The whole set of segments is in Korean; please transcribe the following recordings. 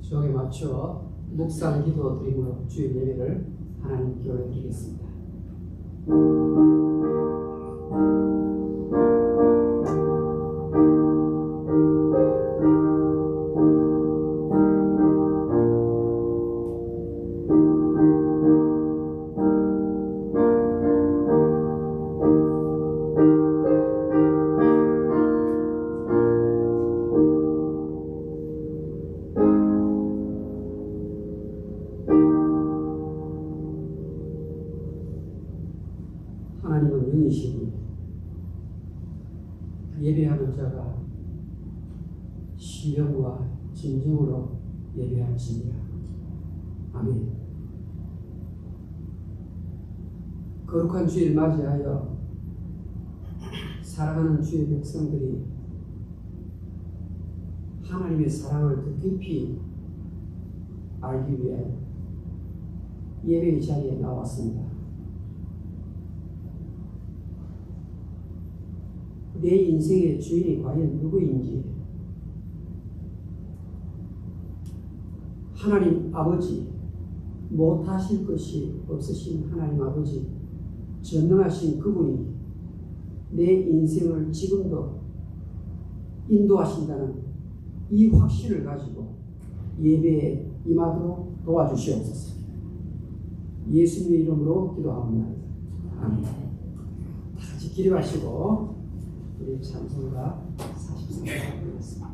주옥에 맞춰 묵상 기도 드림으로 주일 예배를 하나님께 올려드리겠습니다. 하나님은 영이시니 예배하는 자가 신령과 진정으로 예배할지니라. 아멘. 거룩한 주일 맞이하여 사랑하는 주의 백성들이 하나님의 사랑을 더 깊이 알기 위해 예배의 자리에 나왔습니다. 내 인생의 주인이 과연 누구인지, 하나님 아버지, 못하실 것이 없으신 하나님 아버지, 전능하신 그분이 내 인생을 지금도 인도하신다는 이 확신을 가지고 예배에 임하도록 도와주시옵소서. 예수님의 이름으로 기도합니다. 아멘. 다 같이 기도하시고 우리 찬송가 43절 부르겠습니다.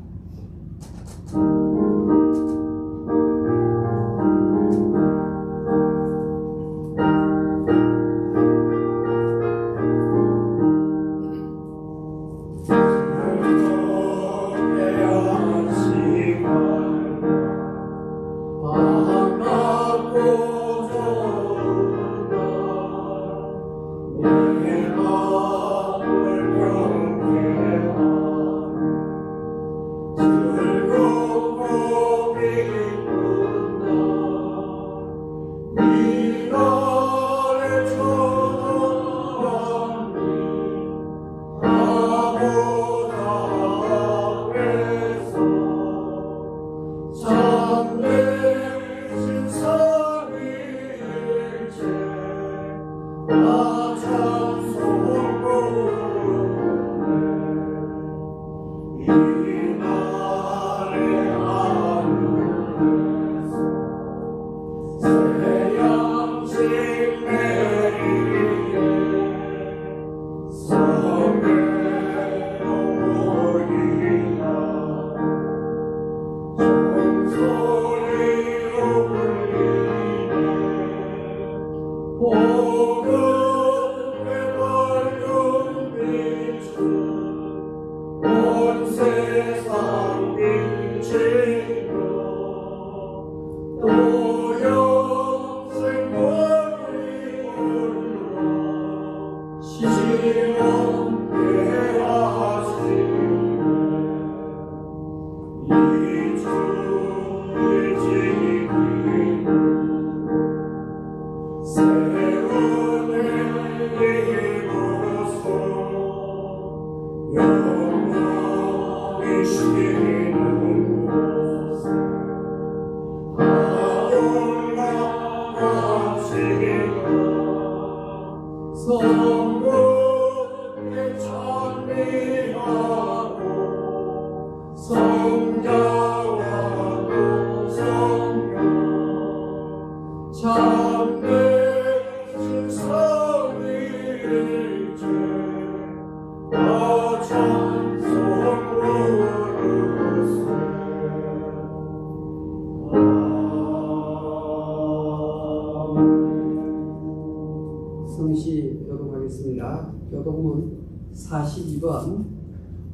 성시 교독하겠습니다. 교독문 42번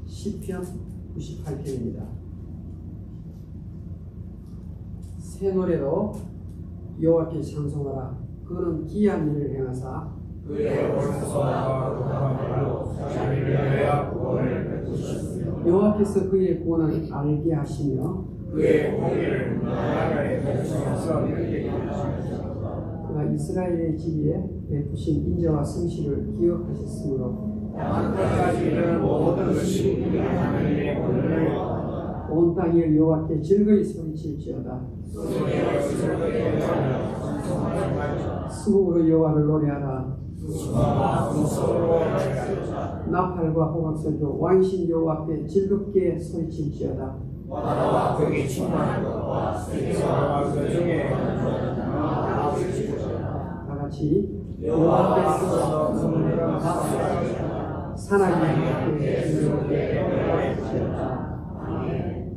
시편 98편입니다. 새 노래로 여호와께 찬송하라. 그는 기이한 일을 행하사 그의 오른손과 거룩한 발로 자기를 위하여 구원을 베푸셨으며 여호와께서 그의 구원을 알게 하시며 그의 공의를 나라에 펼쳐서 이르게 하셨다. 그가 이스라엘의 지위에 베푸신 인자와 성실을 기억하셨으므로 땅끝까지 이르는 모든 것이 우리 하나님의 권능을 온 땅이 여호와께 즐거이 소리칠지어다. 수국으로 여호와를 노래하라. 나팔과 호각선조 왕이신 여호와께 즐겁게 소리칠지어다. 바다와 거기 충만한 것과 세계와 그 중에 다 같이 여호와께서 그물과 바다와 산악인에게 즐겁게 노래하시리라.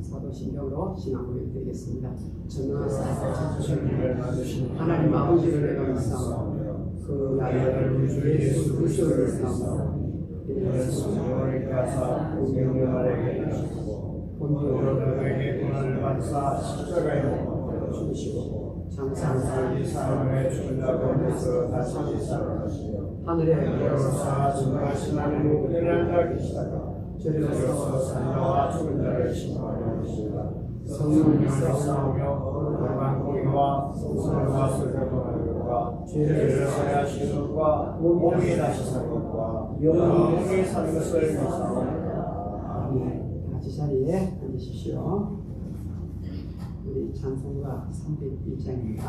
사도신경으로 신앙 고백 드리겠습니다. 전능하사 주님을 만드신 하나님 아버지를 내가 믿사오며 그 아들을 주 예수 그리스도를 믿사오며 예수님을 가사 공명하게 하시고 본디오에게 고난을 받사 십자가에 못 박혀 죽으시고 장사한 이 사람의 죽은 자 가운데서 다시 살아나시며 하늘에 여호사 전능하신 하나님 은혜를 다 계시다가 저리로서 산자와 죽은 자를 심판하려 하시다. 성령을 믿사오며 거룩한 공의와 성설과 설교와 죄를 사하시는 것과 몸이 다시 산 것과 영원히 사는 것을 믿사옵니다. 아멘. 같이 자리에 앉으십시오. 우리 찬송가 301장입니다.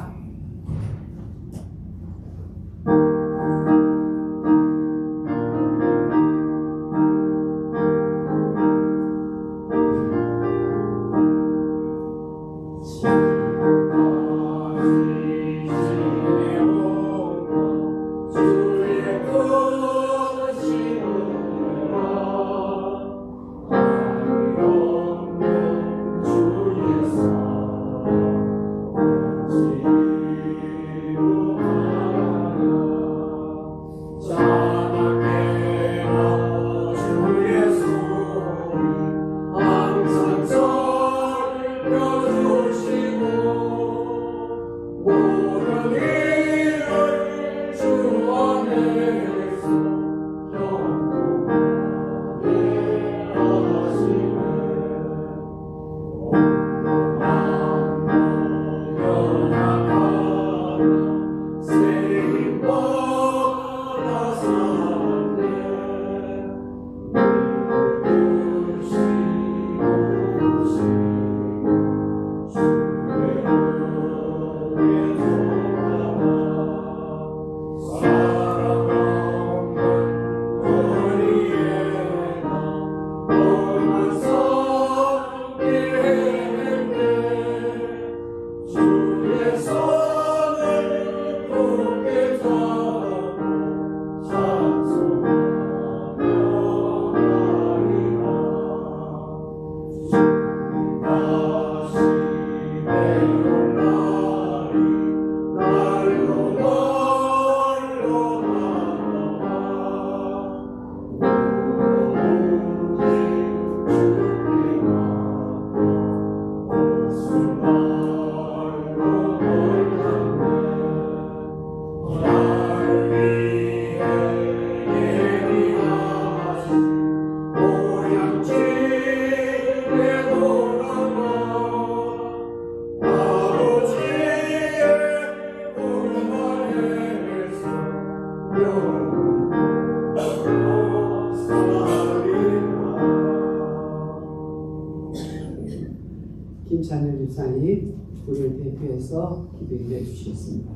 김찬열 집사님 우리를 대표해서 기도해 주시겠습니다.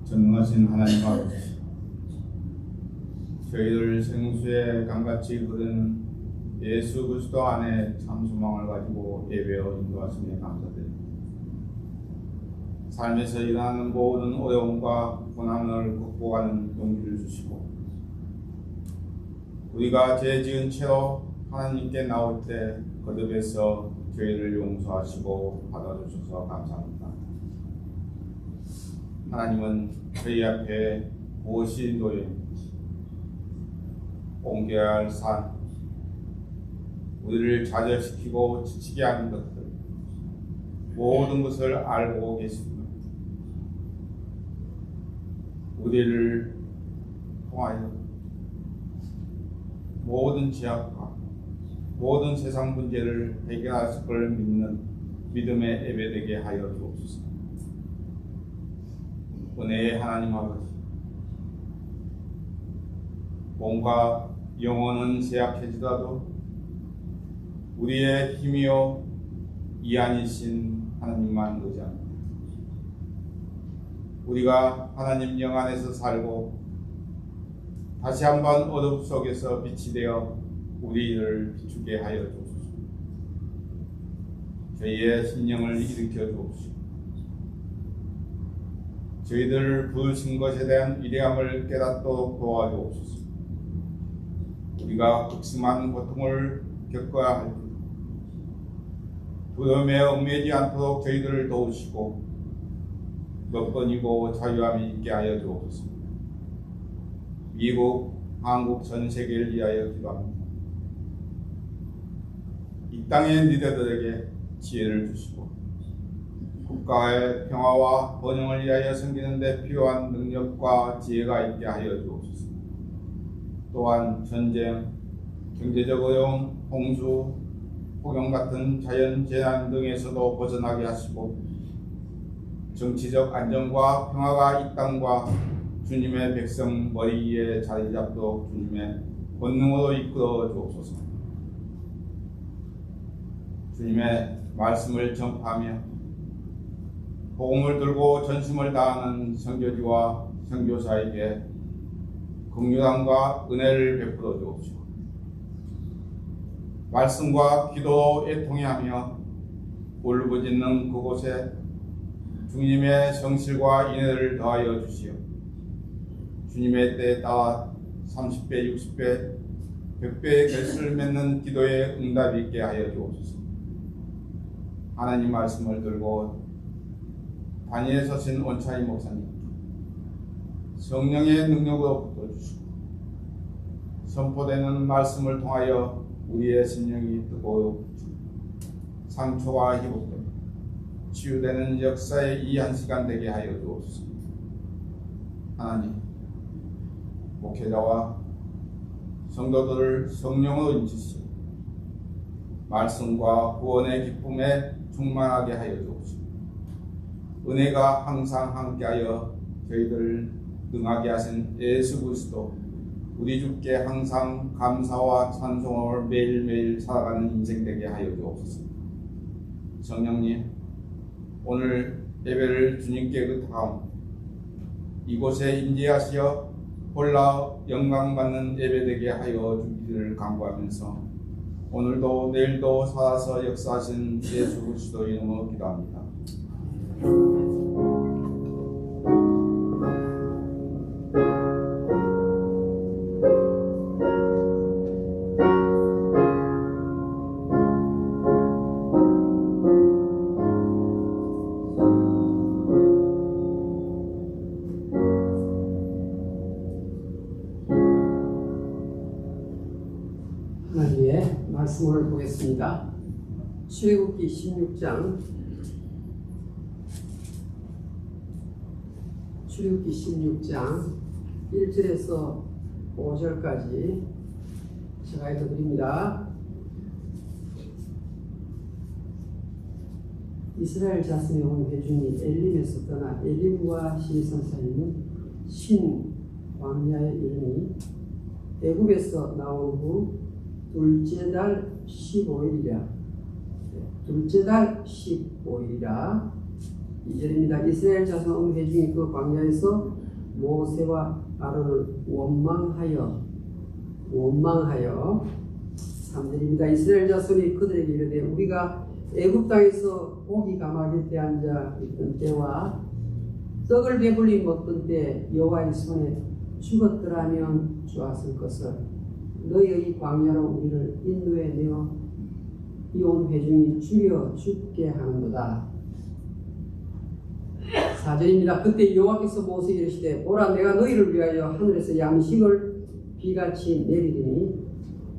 전능하신 하나님 아버지, 저희들 생수에 강같이 흐르는 예수 그리스도 안에 참 소망을 가지고 예배로 인도하시며 감사드립니다. 삶에서 일어나는 모든 어려움과 고난을 극복하는 용기를 주시고, 우리가 죄 지은 채로 하나님께 나올 때 거듭해서 저희를 용서하시고 받아주셔서 감사합니다. 하나님은 저희 앞에 무엇이 놓여있는지, 옮겨야 할 산, 우리를 좌절시키고 지치게 하는 것들, 모든 것을 알고 계십니다. 우리를 통하여 모든 죄악과 모든 세상 문제를 해결하실 걸 믿는 믿음의 예배되게 하여 주옵소서. 은혜의 하나님 아버지, 몸과 영혼은 쇠약해지더라도 우리의 힘이요 이안이신 하나님만 의지합니다. 우리가 하나님 영 안에서 살고 다시 한번 어둠 속에서 빛이 되어 우리를 비추게 하여 주옵소서. 저희의 심령을 일으켜 주옵시고 저희들을 부르신 것에 대한 위대함을 깨닫도록 도와주옵소서. 우리가 극심한 고통을 겪어야 할 때 두려움에 얽매이지 않도록 저희들을 도우시고 너권이고 자유함이 있게 하여 주옵소서. 미국, 한국, 전 세계를 위하여 기도합니다. 이 땅의 리더들에게 지혜를 주시고 국가의 평화와 번영을 위하여 섬기는 데 필요한 능력과 지혜가 있게 하여 주옵소서. 또한 전쟁, 경제적 어려움, 홍수, 폭염 같은 자연재난 등에서도 벗어나게 하시고 정치적 안정과 평화가 이 땅과 주님의 백성 머리 위에 자리 잡도록 주님의 권능으로 이끌어 주옵소서. 주님의 말씀을 전파하며 복음을 들고 전심을 다하는 선교지와 선교사에게 긍휼함과 은혜를 베풀어 주옵시고 말씀과 기도에 통해하며 울부짖는 그곳에 주님의 성실과 인애를 더하여 주시오. 주님의 때에 따라 30배, 60배, 100배의 결실을 맺는 기도에 응답이 있게 하여 주옵소서. 하나님 말씀을 들고 단위에 서신 원차이 목사님 성령의 능력으로 붙어주시고 선포되는 말씀을 통하여 우리의 심령이 뜨거워 상처와 회복되며 치유되는 역사의 이 한 시간 되게 하여 주옵소서. 하나님, 목회자와 성도들을 성령으로 인치시고 말씀과 구원의 기쁨에 충만하게 하여 주옵소서. 은혜가 항상 함께하여 저희들을 능하게 하신 예수 그리스도 우리 주께 항상 감사와 찬송을 매일매일 살아가는 인생 되게 하여 주옵소서. 성령님, 오늘 예배를 주님께 의탁하오. 이곳에 임재하시어 홀라 영광받는 예배 되게 하여 주기를 간구하면서 오늘도 내일도 살아서 역사하신 예수 그리스도 이름으로 기도합니다. 하나님의 말씀을 보겠습니다. 출애굽기 16장 1절에서 5절까지 제가 읽어드립니다. 이스라엘 자손의 온 회중이 엘림에서 떠나 엘림과 시내산 사이는 신 광야에 이르니 애굽에서 나온 후 둘째 달 15일이라. 둘째 달 15일이라. 2절입니다. 이스라엘 자손 온 회중이 그 광야에서 모세와 아론을 원망하여 3절입니다. 이스라엘 자손이 그들에게 이르되 우리가 애굽 땅에서 고기 가마솥에 앉아 있던 때와 떡을 배불리 먹던 때 여호와의 손에 죽었더라면 좋았을 것을 너희의 광야로 우리를 인도해 내어 이 온 회중이 죽여 죽게 하는도다. 4절입니다. 그때 여호와께서 모세에게 이르시되 보라 내가 너희를 위하여 하늘에서 양식을 비같이 내리리니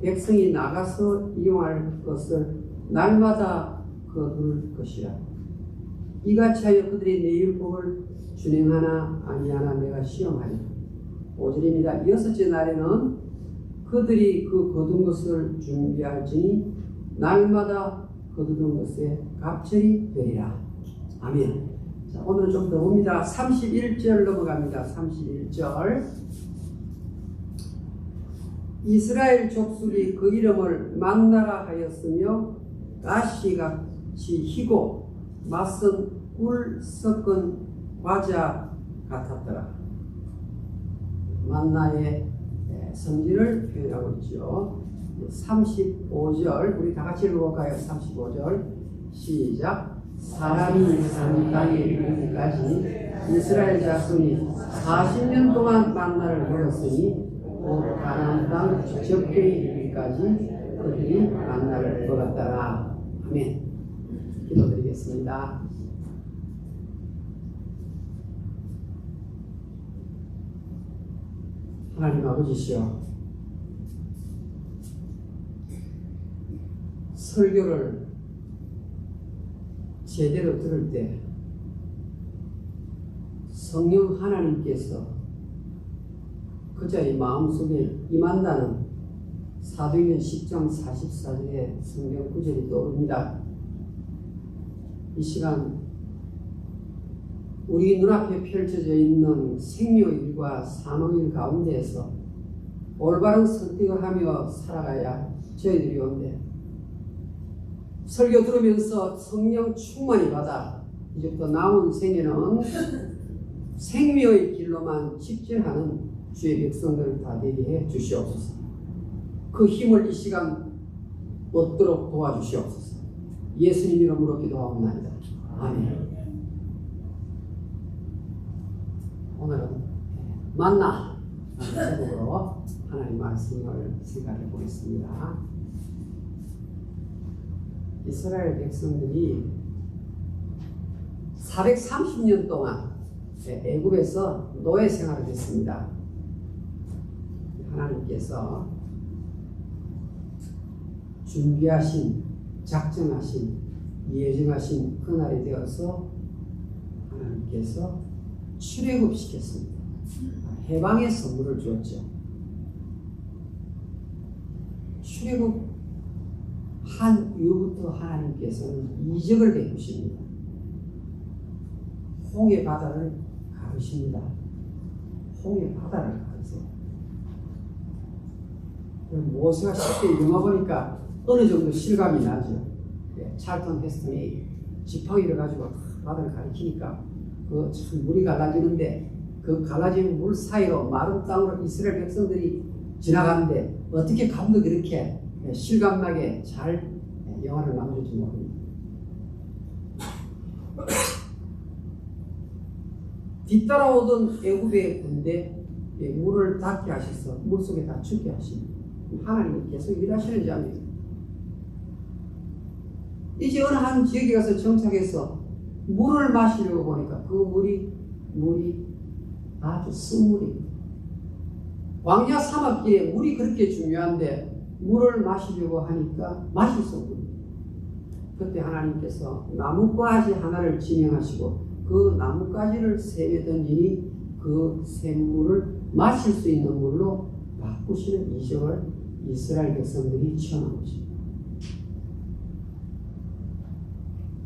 백성이 나가서 이용할 것을 날마다 거둘 것이라. 이같이 하여 그들이 내 율법을 준행하나 아니하나 내가 시험하리라. 5절입니다. 6째 날에는 그들이 그 거둔 것을 준비할지니 날마다 거두던 것에 갑절이 되리라. 아멘. 자, 오늘은 좀 더 봅니다. 31절 넘어갑니다. 31절. 이스라엘 족속이 그 이름을 만나라 하였으며 가시같이 희고 맛은 꿀 섞은 과자 같았더라. 만나의 성질을 표현하고 있죠. 35절 우리 다 같이 읽어볼까요? 35절 시작. 사람이 사는 땅에 이르기까지 이스라엘 자손이 40년 동안 만나를 먹었으니 곧 가나안 땅 적교에 이르기까지 그들이 만나를 먹었더라. 아멘. 기도드리겠습니다. 하나님 아버지시여, 설교를 제대로 들을 때 성령 하나님께서 그자의 마음속에 임한다는 사도행전 10장 44절의 성경 구절이 떠오릅니다. 이 시간 우리 눈앞에 펼쳐져 있는 생묘일과 산후일 가운데에서 올바른 선택을 하며 살아가야 저희들이 온데, 설교 들으면서 성령 충만히 받아 이제부터 남은 생애는 생명의 길로만 직진하는 주의 백성들 다 되게 해 주시옵소서. 그 힘을 이 시간 얻도록 도와주시옵소서. 예수님 이름으로 기도하옵나이다. 아멘. 오늘은 만나 제목으로 하나님 말씀을 생각해 보겠습니다. 이스라엘 백성들이 430년 동안 애굽에서 노예 생활을 했습니다. 하나님께서 준비하신, 작정하신, 예정하신 그날이 되어서 하나님께서 출애굽시켰습니다. 해방의 선물을 주었죠. 출애굽 한 이후부터 하나님께서는 이적을 베푸십니다. 홍해 바다를 가르십니다. 홍해 바다를 가르세요. 모세가 쉽게 영화보니까 어느 정도 실감이 나죠. 찰턴 헤스턴이 지팡이를 가지고 바다를 가리키니까 그 참 물이 갈라지는데, 그 갈라진 물 사이로 마른 땅으로 이스라엘 백성들이 지나가는데 어떻게 감독이 그렇게 실감나게 잘 영화를 만들지 모릅니다. 뒤따라오던 애굽의 군대 물을 닿게 하셔서 물속에 다 죽게 하십니다. 하나님이 계속 일하시는 자입니다. 이제 어느 한 지역에 가서 정착해서 물을 마시려고 보니까 그 물이 아주 쓴물입니다. 광야 사막길에 물이 그렇게 중요한데 물을 마시려고 하니까 마실 수 없습니다. 그때 하나님께서 나뭇가지 하나를 지명하시고 그 나뭇가지를 샘에 던지니 그 샘물을 마실 수 있는 물로 바꾸시는 이적을 이스라엘 백성들이 체험한 것입니다.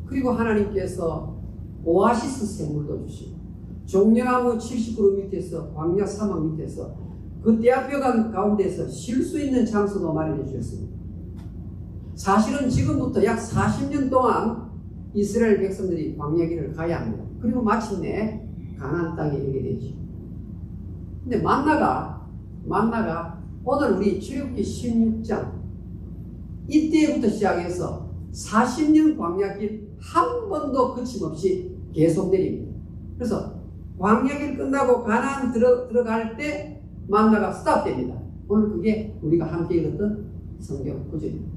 그리고 하나님께서 오아시스 샘물도 주시고 종려나무 70그루 밑에서 광야 사막 밑에서 그 떼약볕 가운데서 쉴 수 있는 장소도 마련해 주셨습니다. 사실은 지금부터 약 40년 동안 이스라엘 백성들이 광야길을 가야 합니다. 그리고 마침내 가나안 땅에 이르게 되죠. 근데 만나가 오늘 우리 출애굽기 16장 이때부터 시작해서 40년 광야길 한 번도 거침없이 계속 내립니다. 그래서 광야길 끝나고 가나안 들어갈 때 만나가 스탑됩니다. 오늘 그게 우리가 함께 읽었던 성경 구절입니다.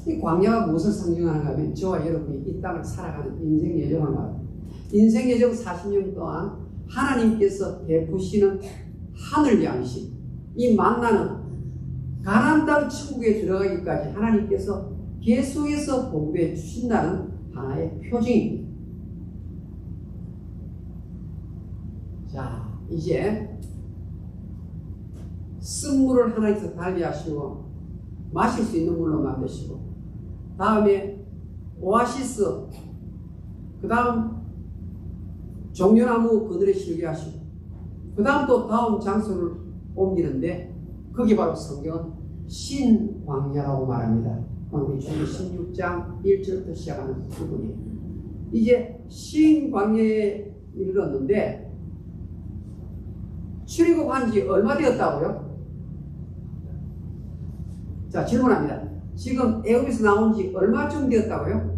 이 광야가 무엇을 상징하는가 하면 저와 여러분이 이 땅을 살아가는 인생 여정을 말합니다. 인생 여정 40년 동안 하나님께서 베푸시는 하늘 양식, 이 만나는 가나안 땅 천국에 들어가기까지 하나님께서 계속해서 보급해 주신다는 하나의 표징입니다. 자, 이제 쓴물을 하나님께서 달리하시고 마실 수 있는 물로 만드시고, 다음에 오아시스, 그 다음 종려나무 그늘에 실게 하시고, 그 다음 또 다음 장소를 옮기는데 그게 바로 성경은 신광야라고 말합니다. 우리 주기 16장 1절부터 시작하는 부분이에요. 이제 신광야에 이르렀는데 출애굽한 지 얼마 되었다고요? 자, 질문합니다. 지금 애굽에서 나온 지 얼마쯤 되었다고요?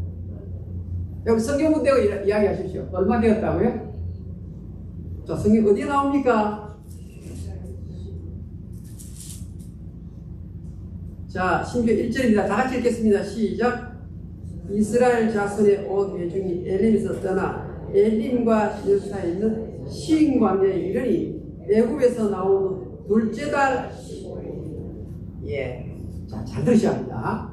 여기 성경 문대고 이야기하십시오. 얼마 되었다고요? 자, 성경 어디에 나옵니까? 자, 신명 1절입니다. 다 같이 읽겠습니다. 시작. 이스라엘 자손의 온 회중이 엘림에서 떠나 엘림과 시내 사이에 있는 신광야에 이르니 애굽에서 나오는 둘째 달, 자, 잘 들으셔야 합니다.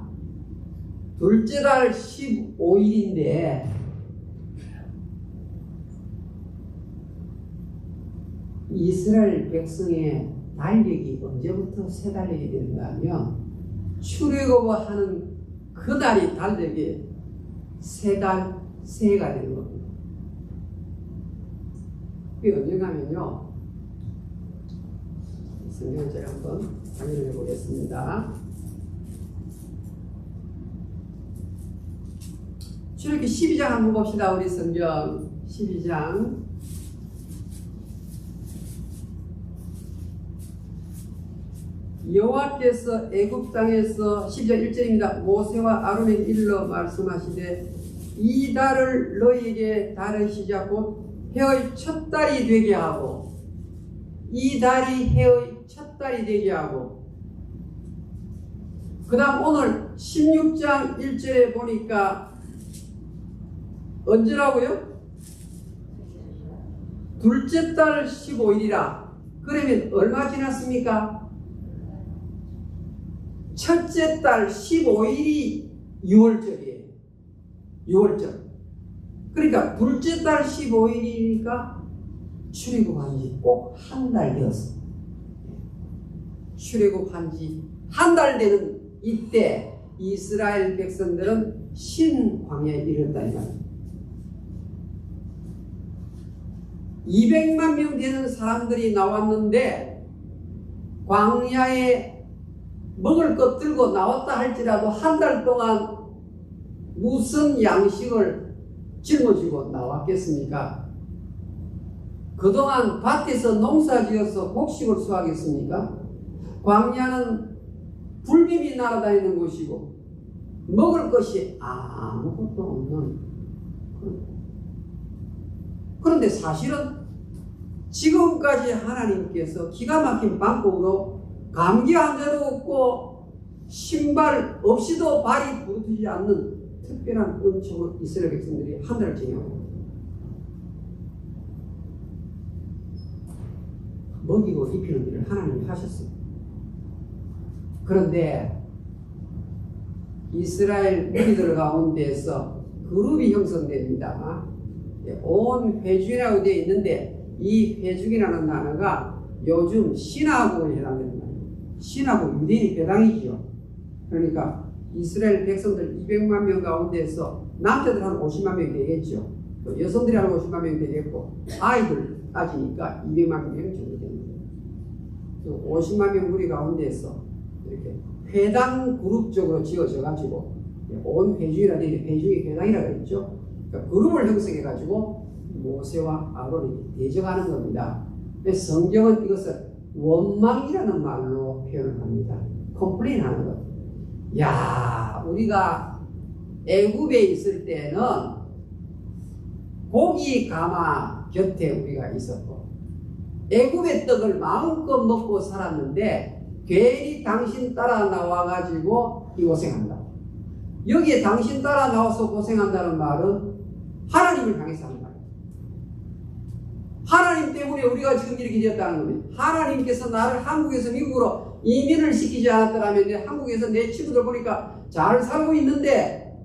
둘째 달 15일인데 이스라엘 백성의 달력이 언제부터 새 달력이 되는가 하면 출애굽하는 그 달이 달력이 새달 새해가 되는 겁니다. 그게 언젠가면요, 성경을 제가 한번 확인을 해보겠습니다. 출애굽기 12장 한번 봅시다. 우리 성경 12장 여호와께서 애굽 땅에서 12장 1절입니다. 모세와 아론에게 일러 말씀하시되 이 달을 너희에게 달의 시작 곧 해의 첫 달이 되게 하고, 이 달이 해의 첫 달이 되게 하고, 그 다음 오늘 16장 1절에 보니까 언제라고요? 둘째 달 15일이라. 그러면 얼마 지났습니까? 첫째 달 15일이 6월절이에요. 6월절. 그러니까 둘째 달 15일이니까 출애굽한 지 꼭 한 달 되었어. 출애굽한 지 한 달 되는 이때 이스라엘 백성들은 신광야에 이르렀다는 말입니다. 200만 명 되는 사람들이 나왔는데 광야에 먹을 것 들고 나왔다 할지라도 한 달 동안 무슨 양식을 짊어지고 나왔겠습니까? 그동안 밭에서 농사지어서 곡식을 수확했습니까? 광야는 불뱀이 날아다니는 곳이고 먹을 것이 아무것도 없는. 그런데 사실은 지금까지 하나님께서 기가 막힌 방법으로 감기 환자도 없고 신발 없이도 발이 부르트지 않는 특별한 은총을 이스라엘 백성들이 한 달을 지내고 먹이고 입히는 일을 하나님이 하셨습니다. 그런데 이스라엘 무리들 가운데에서 그룹이 형성됩니다. 온 회중이라고 되어 있는데 이 회중이라는 단어가 요즘 신하고에 해당되는 말이에요. 신하고 유대인이 배당이죠. 그러니까 이스라엘 백성들 200만 명 가운데에서 남자들 한 50만 명 되겠죠. 여성들이 한 50만 명 되겠고 아이들 따지니까 200만 명 정도 됩니다. 50만 명 무리 가운데에서 이렇게 회당 그룹적으로 지어져 가지고 온 회중이라 되는 회중이 회당이라고 했죠. 그러니까 그룹을 형성해 가지고 모세와 아론이 대적하는 겁니다. 성경은 이것을 원망이라는 말로 표현을 합니다. 컴플레인 하는 것. 야, 우리가 애굽에 있을 때는 고기 가마 곁에 우리가 있었고 애굽의 떡을 마음껏 먹고 살았는데 괜히 당신 따라 나와가지고 이 고생한다. 여기에 당신 따라 나와서 고생한다는 말은 하나님을 향해서 하는 말이에요. 하나님 때문에 우리가 지금 이렇게 되었다는 겁니다. 하나님께서 나를 한국에서 미국으로 이민을 시키지 않았더라면 내 한국에서 내 친구들 보니까 잘 살고 있는데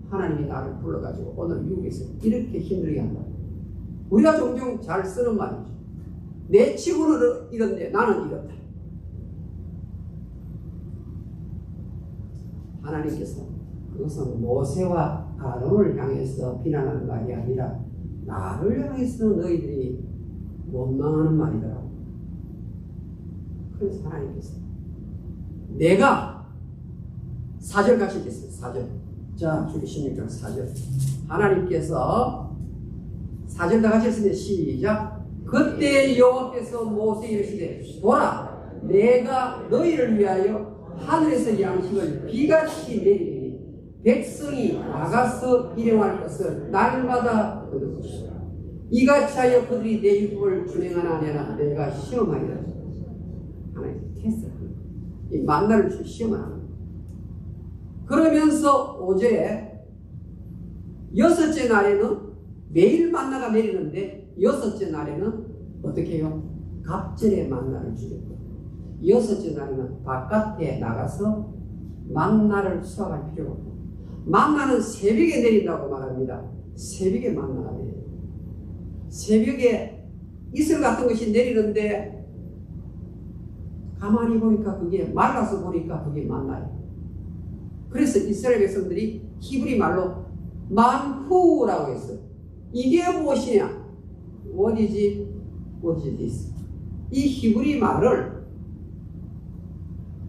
하나님이 나를 불러가지고 오늘 미국에서 이렇게 힘들게 한다. 우리가 종종 잘 쓰는 말이죠. 내 친구는 이런데 나는 이렇다. 하나님께서 그것은 모세와 아론을 향해서 비난하는 말이 아니라 나를 향해서 너희들이 원망하는 말이더라고. 그래서 하나님께서 내가 4절 같이 읽겠습니다. 4절. 자, 주기 16장 4절. 하나님께서 4절 다 같이 읽습니다. 시작. 그때 여호와께서 모세에게 이르시되 보라 내가 너희를 위하여 하늘에서 양식을 비같이 내리니 백성이 나가서 일용할 것을 날마다 얻을 것이다. 이같이 하여 그들이 내 율법을 준행하나 아니나 내가 시험하리라. 하나님 테스트를 이 만나를 시험을 하는 거예요. 그러면서 5절에 여섯째 날에는 매일 만나가 내리는데 여섯째 날에는 어떻게 해요? 갑절에 만나를 주겠다. 여섯째 날에는 바깥에 나가서 만나를 수확할 필요가 없고 만나는 새벽에 내린다고 말합니다. 새벽에 만나가 내려요. 새벽에 이슬 같은 것이 내리는데 가만히 보니까 그게 말라서 보니까 그게 만나요. 그래서 이스라엘 백성들이 히브리 말로 만후라고 했어요. 이게 무엇이냐? What is this? 이 히브리 말을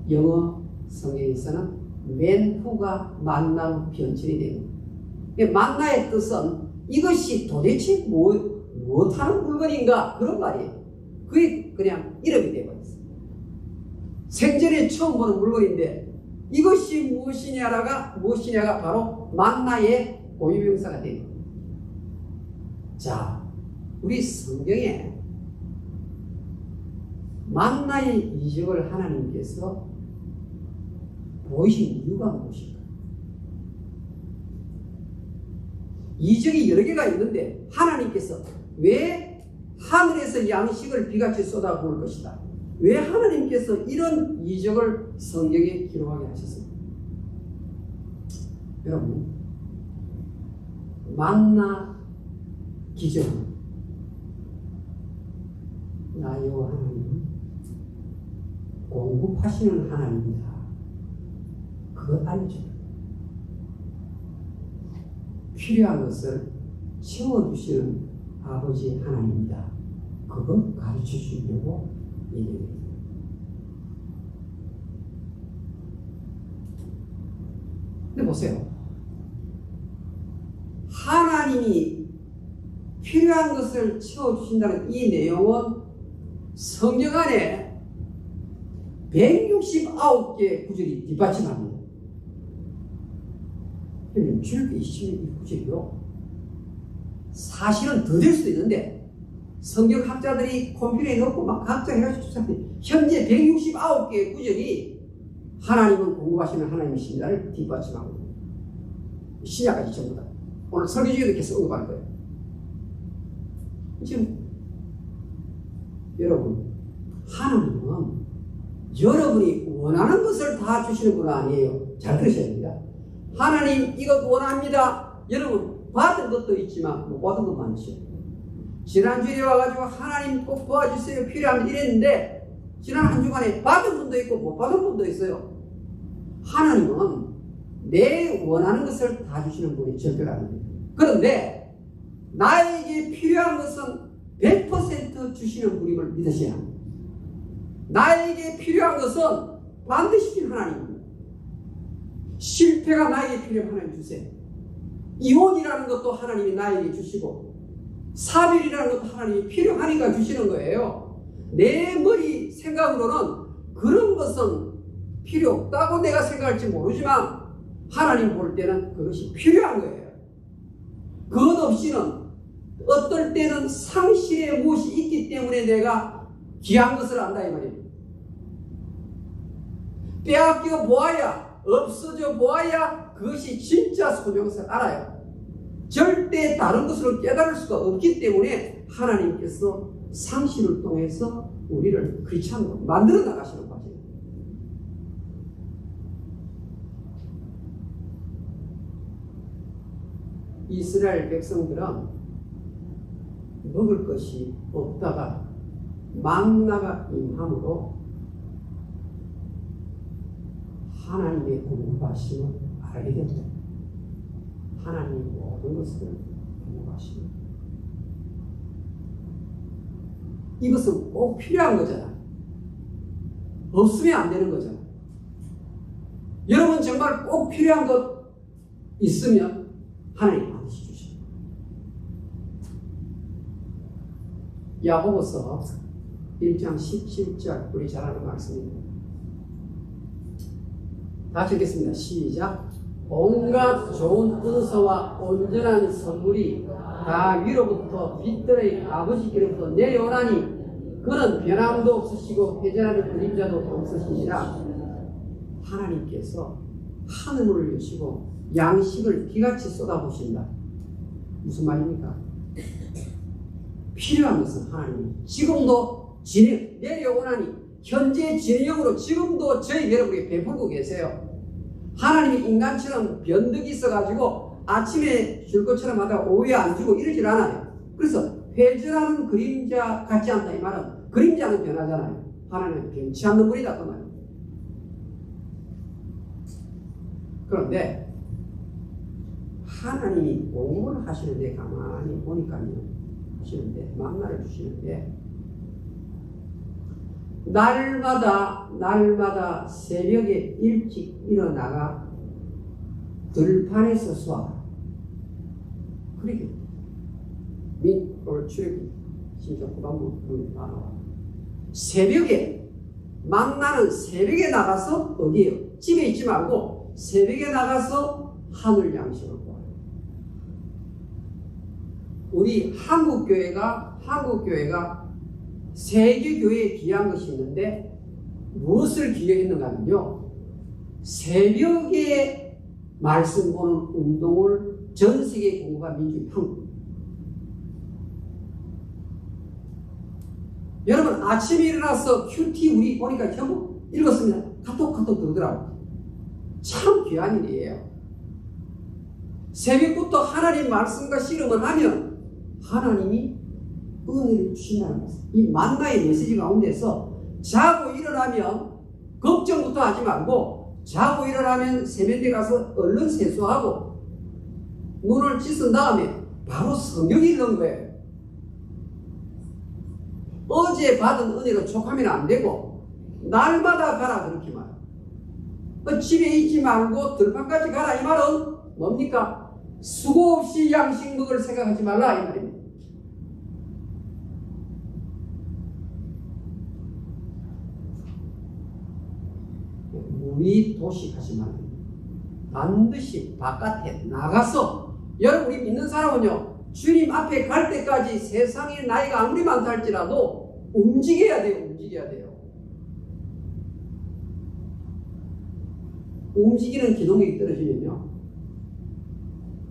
영어 성경에서는 맨후가 만나로 변질이 됩니다. 만나의 뜻은 이것이 도대체 무엇하는 물건인가 그런 말이에요. 그게 그냥 이름이 되어버렸어요. 생전에 처음 보는 물건인데 이것이 무엇이냐가 바로 만나의 고유명사가 됩니다. 자, 우리 성경에 만나의 이적을 하나님께서 보이신 이유가 무엇일까? 이적이 여러 개가 있는데 하나님께서 왜 하늘에서 양식을 비같이 쏟아부을 것이다. 왜 하나님께서 이런 이적을 성경에 기록하게 하셨습니까? 여러분, 만나 기적 나 여호와 하나님은 공급하시는 하나님이다. 그것 알죠? 필요한 것을 채워주시는 아버지 하나님이다. 그거 가르쳐 주려고 얘기합니다. 근데 보세요. 하나님이 필요한 것을 채워주신다는 이 내용은 성경 안에 169개의 구절이 뒷받침합니다. 출애굽기 26구절이요. 사실은 더 될 수도 있는데 성경 학자들이 컴퓨터에 넣고 막 각자 해가지고 추천합니다. 현재 169개의 구절이 하나님은 공급하시는 하나님이십니다를 뒷받침하고 신약까지 전부 다. 오늘 설교 중에도 계속 언급할 거예요. 지금 여러분, 하나님은 여러분이 원하는 것을 다 주시는 분 아니에요. 잘 들으셔야 됩니다. 하나님 이것 원합니다. 여러분 받은 것도 있지만 못 받은 것 많죠. 지난주에 와가지고 하나님 꼭 도와주세요 필요하면 이랬는데 지난 한 주간에 받은 분도 있고 못 받은 분도 있어요. 하나님은 내 원하는 것을 다 주시는 분이 절대로 아닙니다. 그런데 나에게 필요한 것은 100% 주시는 분임을 믿으셔야 합니다. 나에게 필요한 것은 반드시 주신 하나님입니다. 실패가 나에게 필요하면 하나님 주세요. 이혼이라는 것도 하나님이 나에게 주시고 사별이라는 것도 하나님이 필요하니까 주시는 거예요. 내 머리 생각으로는 그런 것은 필요 없다고 내가 생각할지 모르지만 하나님 볼 때는 그것이 필요한 거예요. 그것 없이는 어떨 때는 상실의 무엇이 있기 때문에 내가 귀한 것을 안다 이 말이에요. 빼앗겨 보아야 없어져 보아야 그것이 진짜 소중한 것을 알아요. 절대 다른 것으로 깨달을 수가 없기 때문에 하나님께서 상실을 통해서 우리를 크리스찬으로 만들어 나가시는 거죠. 이스라엘 백성들은 먹을 것이 없다가 만나가 임함으로 하나님의 공급하심을 알게 됩니다. 많은 것을 경험하시고 이것은 꼭 필요한 거잖아. 없으면 안 되는 거잖아. 여러분 정말 꼭 필요한 것 있으면 하나님 반드시 주십니다. 야고보서 1장 17절 우리 잘 아는 말씀입니다. 다시 읽겠습니다. 시작. 온갖 좋은 은서와 온전한 선물이 다 위로부터 빛들의 아버지께로부터 내려오나니 그는 변함도 없으시고 회전하는 그림자도 없으시니라. 하나님께서 하늘을 여시고 양식을 비같이 쏟아부으신다. 무슨 말입니까? 필요한 것은 하나님이 지금도 내려오나니 현재 진행형으로 지금도 저희 여러분에게 베풀고 계세요. 하나님이 인간처럼 변덕이 있어가지고 아침에 줄 것처럼 하다가 오후에 안 주고 이러질 않아요. 그래서 회전하는 그림자 같지 않다 이 말은 그림자는 변하잖아요. 하나님은 변치 않는 분이다 그 말이에요. 그런데 하나님이 공급을 하시는데 가만히 보니까요 하시는데 만나를 주시는데 날마다 새벽에 일찍 일어나가 들판에서 쏘아. 그러게 오늘 출애굽 진짜 후반부 나와. 새벽에 만나는 새벽에 나가서 어디에요? 집에 있지 말고 새벽에 나가서 하늘 양식을 구하요. 우리 한국 교회가 세계 교회에 귀한 것이 있는데 무엇을 기여했는가 하면요. 새벽에 말씀 보는 운동을 전 세계에 공부한 민족이 한국. 여러분 아침에 일어나서 큐티 우리 보니까 전부 읽었습니다. 카톡 들더라고. 참 귀한 일이에요. 새벽부터 하나님 말씀과 씨름을 하면 하나님이 은혜를 주신다는 것을 이 만나의 메시지 가운데서 자고 일어나면 걱정부터 하지 말고 자고 일어나면 세면대 가서 얼른 세수하고 눈을 씻은 다음에 바로 성경 읽는 거예요. 어제 받은 은혜로 족하면 안 되고 날마다 가라 그렇게 말해요. 집에 있지 말고 들판까지 가라 이 말은 뭡니까? 수고 없이 양식 먹을 생각하지 말라 이 말입니다. 우리 도식하지 말고 반드시 바깥에 나가서 여러분 우리 믿는 사람은요 주님 앞에 갈 때까지 세상의 나이가 아무리 많다 할지라도 움직여야 돼요. 움직이는 기동력이 떨어지면요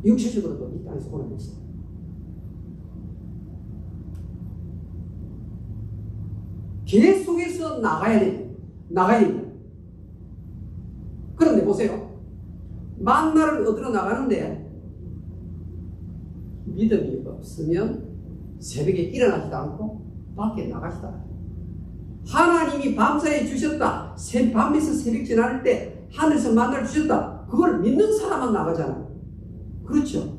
육체적으로도 이 땅에서 고난했어요. 계속해서 나가야 됩니다. 그런데 보세요. 만나를 얻으러 나가는데 믿음이 없으면 새벽에 일어나지도 않고 밖에 나가지도 않아요. 하나님이 밤사이에 주셨다. 밤에서 새벽 지날 때 하늘에서 만나를 주셨다. 그걸 믿는 사람만 나가잖아요. 그렇죠?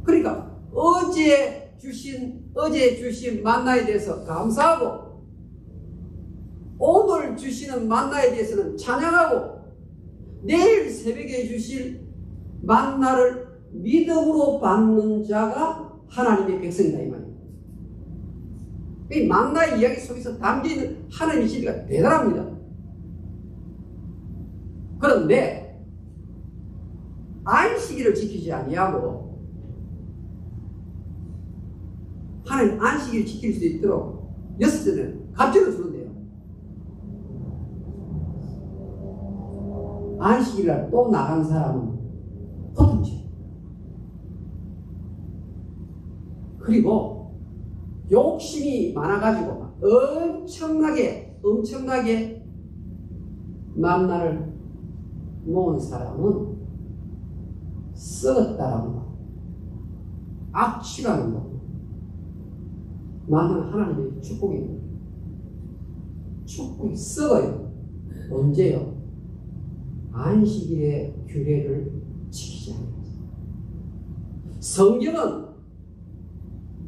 그러니까 어제 주신 만나에 대해서 감사하고 오늘 주시는 만나에 대해서는 찬양하고 내일 새벽에 주실 만나를 믿음으로 받는 자가 하나님의 백성이다 이 말입니다. 이 만나의 이야기 속에서 담겨있는 하나님의 진리가 대단합니다. 그런데 안식일을 지키지 아니하고 하나님 안식일을 지킬 수 있도록 6절은 갑절을 주는데요. 안식일날 또 나간 사람은 허통지. 그리고 욕심이 많아가지고 엄청나게 만나를 모은 사람은 썩었다라는 거. 악취라는 거. 만나는 하나님의 축복입니다. 축복이 썩어요. 언제요? 안식일의 규례를 지키지 않는 거죠. 성경은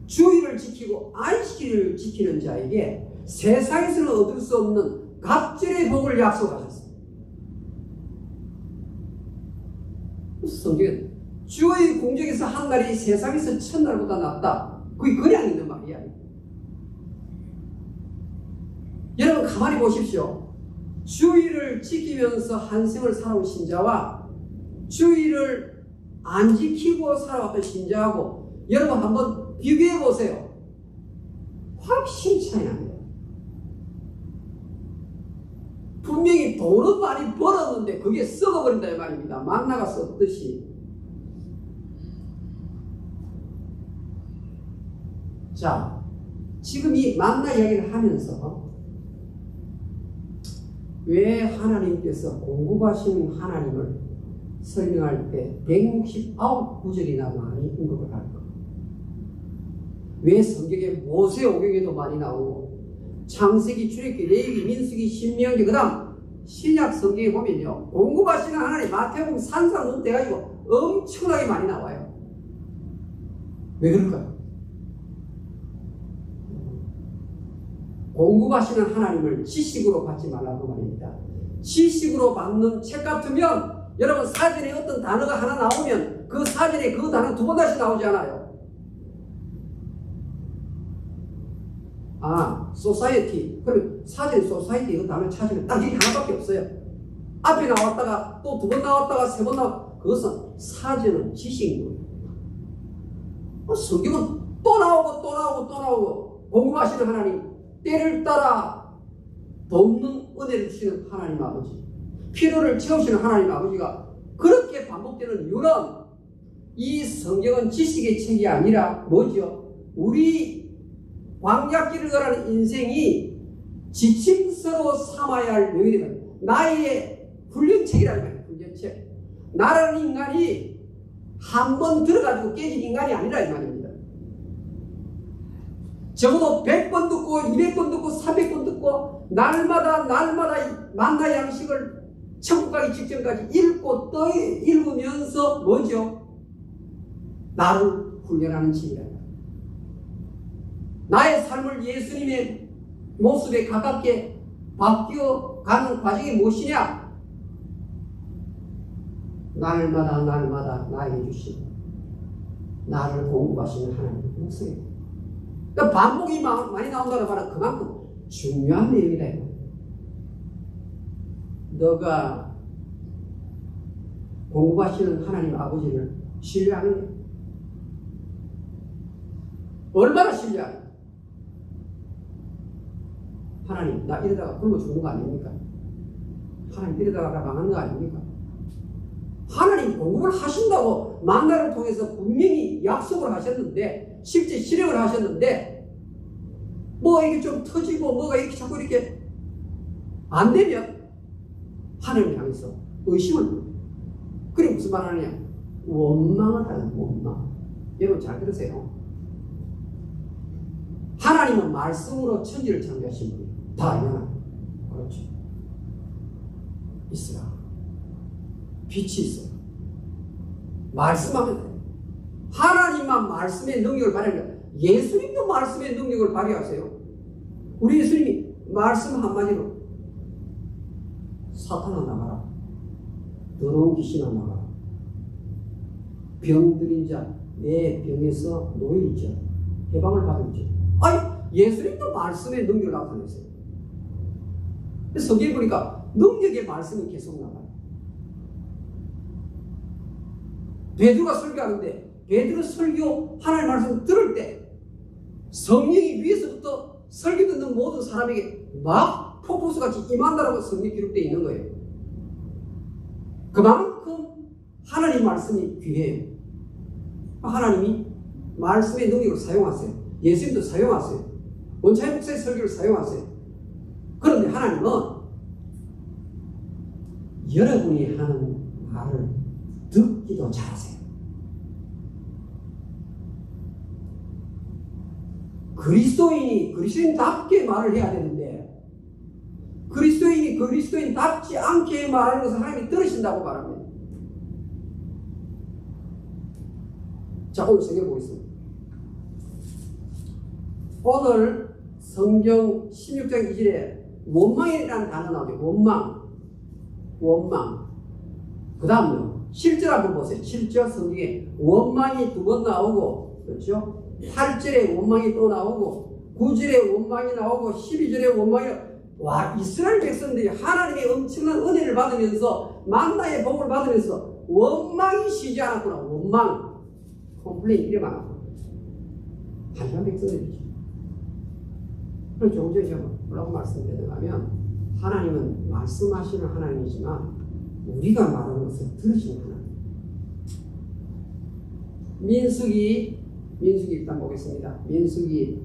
주의를 지키고 안식일을 지키는 자에게 세상에서는 얻을 수 없는 갑절의 복을 약속하셨습니다. 성경은 주의 공적에서 한 날이 세상에서 천날보다 낫다. 그게 그냥 있는 말이야. 여러분 가만히 보십시오. 주의를 지키면서 한 생을 살아온 신자와 주의를 안 지키고 살아왔던 신자하고 여러분 한번 비교해 보세요. 확실히 차이 납니다. 분명히 돈은 많이 벌었는데 그게 썩어버린다 이 말입니다. 만나가 썩듯이. 자, 지금 이 만나 이야기를 하면서 왜 하나님께서 공급하신 하나님을 설명할 때 169구절이나 많이 언급을 할까? 왜 성경에 모세오경에도 많이 나오고 창세기, 출애굽기, 레위기, 민수기, 신명기 그 다음 신약 성경에 보면요 공급하시는 하나님 마태복음 산상수훈 돼가지고 엄청나게 많이 나와요. 왜 그럴까요? 공급하시는 하나님을 지식으로 받지 말라고 말입니다. 지식으로 받는 책 같으면 여러분 사전에 어떤 단어가 하나 나오면 그 사전에 그 단어 두 번 다시 나오지 않아요. 아, 소사이어티. 그럼 사전에 소사이어티 그 단어 찾으면 딱 이게 하나밖에 없어요. 앞에 나왔다가 또 두 번 나왔다가 세 번 나왔다가 그것은 사전은 지식인 거예요. 성경은 또 나오고 또 나오고 또 나오고 공급하시는 하나님 때를 따라 돕는 은혜를 주시는 하나님 아버지 필요를 채우시는 하나님 아버지가 그렇게 반복되는 이유는 이 성경은 지식의 책이 아니라 뭐죠? 우리 광야길을 걸어가는 인생이 지침서로 삼아야 할 내용이다. 나의 훈련책이라는 거예요. 훈련책. 나라는 인간이 한 번 들어가지고 깨진 인간이 아니라 이 말입니다. 적어도 100번 듣고 200번 듣고 300번 듣고 날마다 만나 양식을 천국 가기 직전까지 읽고 또 읽으면서 뭐죠? 나를 훈련하는 책이다. 나의 삶을 예수님의 모습에 가깝게 바뀌어가는 과정이 무엇이냐? 날마다 나에게 주신 나를 공급하시는 하나님의 목소리. 그러니까 반복이 많이 나온다는 말은 그만큼 중요한 내용이다. 너가 공급하시는 하나님 아버지를 신뢰하느냐? 얼마나 신뢰하느냐? 하나님 나 이러다가 굶어 죽는 거 아닙니까? 하나님 이러다가 나 망하는 거 아닙니까? 하나님 공급을 하신다고 만나를 통해서 분명히 약속을 하셨는데 실제 실행을 하셨는데 뭐 이게 좀 터지고 뭐가 이렇게 자꾸 이렇게 안 되면 하나님을 향해서 의심을 그리고 무슨 말 하느냐? 원망을 하는 원망. 여러분 잘 들으세요. 하나님은 말씀으로 천지를 창조하신 분이에요. 다 알잖아요. 그렇죠. 있으라. 빛이 있어요. 말씀하면 돼요. 하나님만 말씀의 능력을 발휘하는 예수님도 말씀의 능력을 발휘하세요. 우리 예수님이 말씀 한마디로 사탄아 나가라. 더러운 귀신아 나가라. 병들인 자, 내 병에서 놓일 자, 해방을 받은 자. 아니, 예수님도 말씀의 능력을 나타냈어요. 성경에 보니까 능력의 말씀이 계속 나가요. 베드로가 설교하는데 베드로 설교 하나님의 말씀 들을 때 성령이 위에서부터 설교 듣는 모든 사람에게 막 폭포수같이 임한다라고 성경에 기록되어 있는 거예요. 그만큼 하나님 말씀이 귀해요. 하나님이 말씀의 능력을 사용하세요. 예수님도 사용하세요. 원차이 목사의 설교를 사용하세요. 그런데 하나님은 여러분이 하는 말을 듣기도 잘하세요. 그리스도인이 그리스도인답게 말을 해야 되는데 그리스도인이 그리스도인답지 않게 말하는 것을 하나님이 들으신다고 말합니다. 자, 오늘 성경 보겠습니다. 오늘 성경 16장 2절에 원망이라는 단어 나오죠. 원망. 그 다음요. 7절 한번 보세요. 7절 성경에 원망이 두 번 나오고, 그렇죠? 8절에 원망이 또 나오고, 9절에 원망이 나오고, 12절에 원망이 나오고. 와, 이스라엘 백성들이 하나님의 엄청난 은혜를 받으면서, 만나의 복을 받으면서 원망이 쉬지 않았구나. 원망. 컴플레인 이래 많았구나. 한참 백성들이죠. 그럼 조금 전에 제가 뭐라고 말씀드렸냐면, 하나님은 말씀하시는 하나님이지만 우리가 말하는 것을 들으시는 하나님. 민수기 일단 보겠습니다. 민수기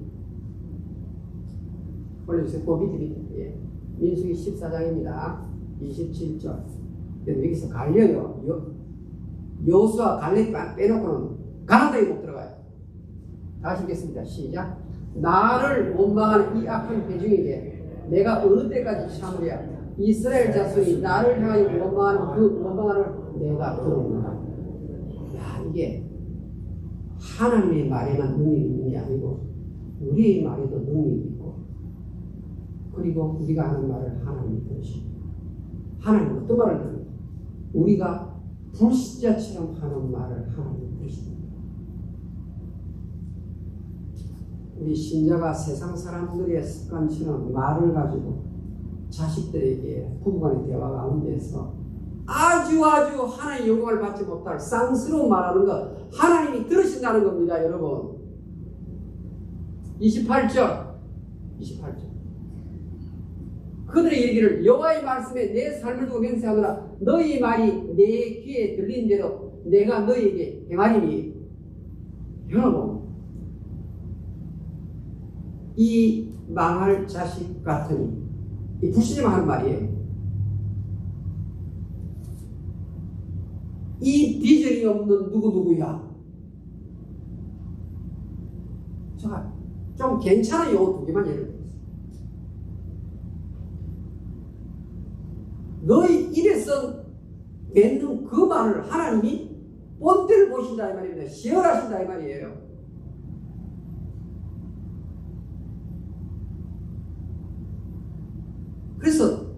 올려주세요. 그 밑에. 예. 민수기 14장입니다. 27절. 여기서 갈려요. 여호수아 갈렙 빼놓고는 가나안에 못 들어가요. 다시 읽겠습니다. 시작. 나를 원망하는 이 악한 회중에게 내가 어느 때까지 참으랴. 이스라엘 자손이 나를 향하여 원망하는 그 원망을 내가 들어온다. 야, 이게 하나님의 말에만 능력이 있는 게 아니고 우리의 말에도 능력이 있고, 그리고 우리가 하는 말을 하나님이 들으시고, 하나님은 어떤 말을 들으니까 우리가 불신자처럼 하는 말을 하나님이 들으십니다. 우리 신자가 세상 사람들의 습관처럼 말을 가지고 자식들에게 부부간의 대화 가운데서 아주 하나님의 영광을 받지 못할 쌍스러운 말하는 것, 하나님이 들으신다는 겁니다, 여러분. 28절. 그들의 얘기를 여호와의 말씀에 내 삶을 두고 맹세하노라. 너희 말이 내 귀에 들린 대로 내가 너희에게 행하리니. 여러분, 이 망할 자식 같으니, 이 불신자만 하는 말이에요. 이 비전이 없는 누구야? 제가 좀 괜찮은 용어 두 개만 예를 들었어요. 너희 입에서 맺는 그 말을 하나님이 본때를 보신다 이 말입니다. 시험하신다 이 말이에요. 그래서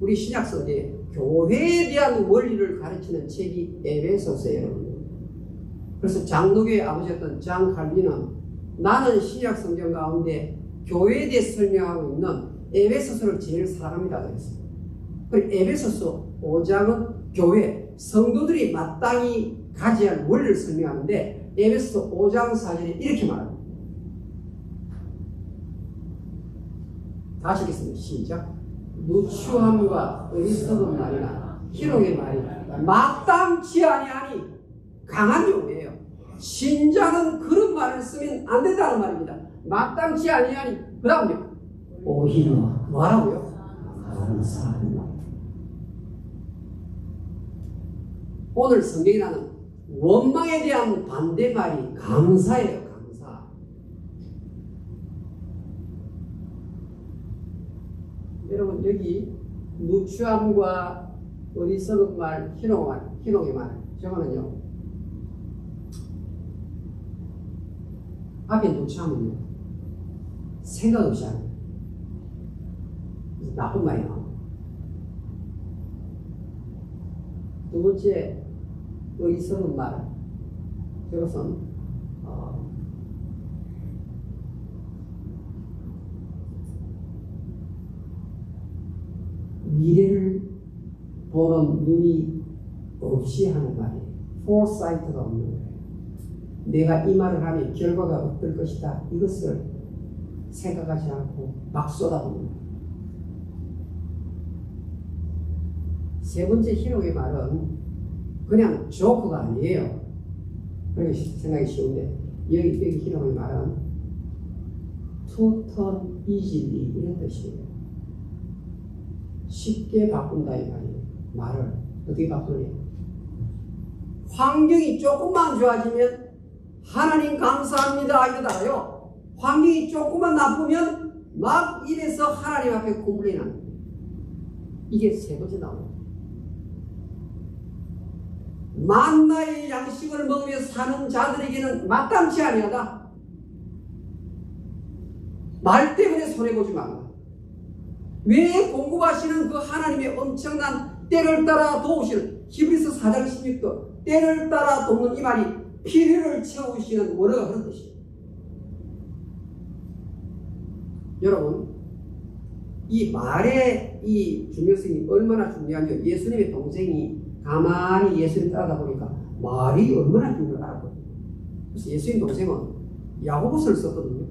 우리 신약성경에 교회에 대한 원리를 가르치는 책이 에베소서예요. 그래서 장로교의 아버지였던 장 칼빈은 나는 신약성경 가운데 교회에 대해 설명하고 있는 에베소서를 제일 사랑합니다 그랬어요. 그리고 에베소서 5장은 교회, 성도들이 마땅히 가져야 할 원리를 설명하는데, 에베소서 5장 4절에 이렇게 말합니다. 다시 읽겠습니다. 시작. 누추함과 어리석은 말이나 희롱의 말이 마땅치 아니하니. 강한 용어예요. 신자는 그런 말을 쓰면 안 된다는 말입니다. 마땅치 아니하니. 그 다음에 오히려 뭐라고요? 감사하는 말. 오늘 성경이 나는 원망에 대한 반대말이 감사예요. 감사. 여러분, 여기 누추함과 어리석은 말, 희롱의 말, 저거는요, 앞에 누추함은요 생각 없이 하는 거예요. 그래서 나쁜 말이 나옵니다. 두 번째, 어리석은 말, 저것은 미래를 보는 눈이 없이 하는 말이에요. foresight가 없는 거예요. 내가 이 말을 하면 결과가 어떨 것이다, 이것을 생각하지 않고 막 쏟아붓는 거예요. 세 번째 희롱의 말은 그냥 조크가 아니에요. 그렇게 생각이 쉬운데, 여기 희롱의 말은 to turn easily 이런 뜻이에요. 쉽게 바꾼다 이 말이에요. 말을 어떻게 바꾸냐? 환경이 조금만 좋아지면 하나님 감사합니다 이러다가요, 환경이 조금만 나쁘면 막 이래서 하나님 앞에 콤플레인하는 거예요. 이게 세 번째 나옵니다. 만나의 양식을 먹으며 사는 자들에게는 마땅치 아니하다. 말 때문에 손해보지 말라. 왜 공급하시는 그 하나님의 엄청난 때를 따라 도우시는 히브리서 4장 16도 때를 따라 돕는 이 말이 필요를 채우시는 원어가 그런 뜻이에요. 여러분, 이 말의 이 중요성이 얼마나 중요한지 예수님의 동생이 가만히 예수님 따라다 보니까 말이 얼마나 중요한지 알았거든요. 그래서 예수님 동생은 야고보서를 썼거든요.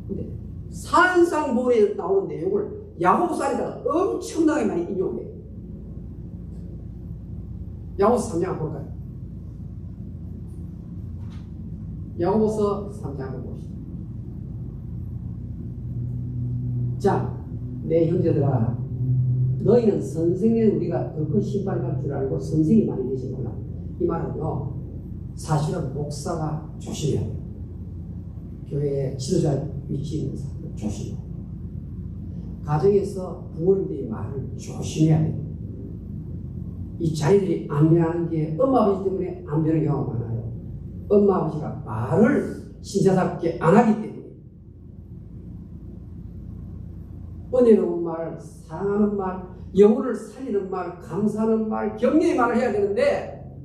근데 산상본에 나오는 내용을 야고보서 안에다가 엄청나게 많이 인용해요. 야고보서 3장 한번 볼까요? 야고보서 3장 한번 봅시다. 자, 내 형제들아, 너희는 선생에 우리가 더 큰 심판을 받을 줄 알고 선생이 많이 되지 말라. 이 말은요, 사실은 목사가 조심해야 돼요. 교회에 지도자 위치에 있는 사람들 조심해야 돼요. 가정에서 부모님들의 말을 조심해야 돼요. 이 자녀들이 안 변하는 게 엄마 아버지 때문에 안 변하는 경우가 많아요. 엄마 아버지가 말을 신자답게 안 하기 때문에. 은혜로운 말, 사랑하는 말, 영혼을 살리는 말, 감사하는 말, 격려의 말을 해야 되는데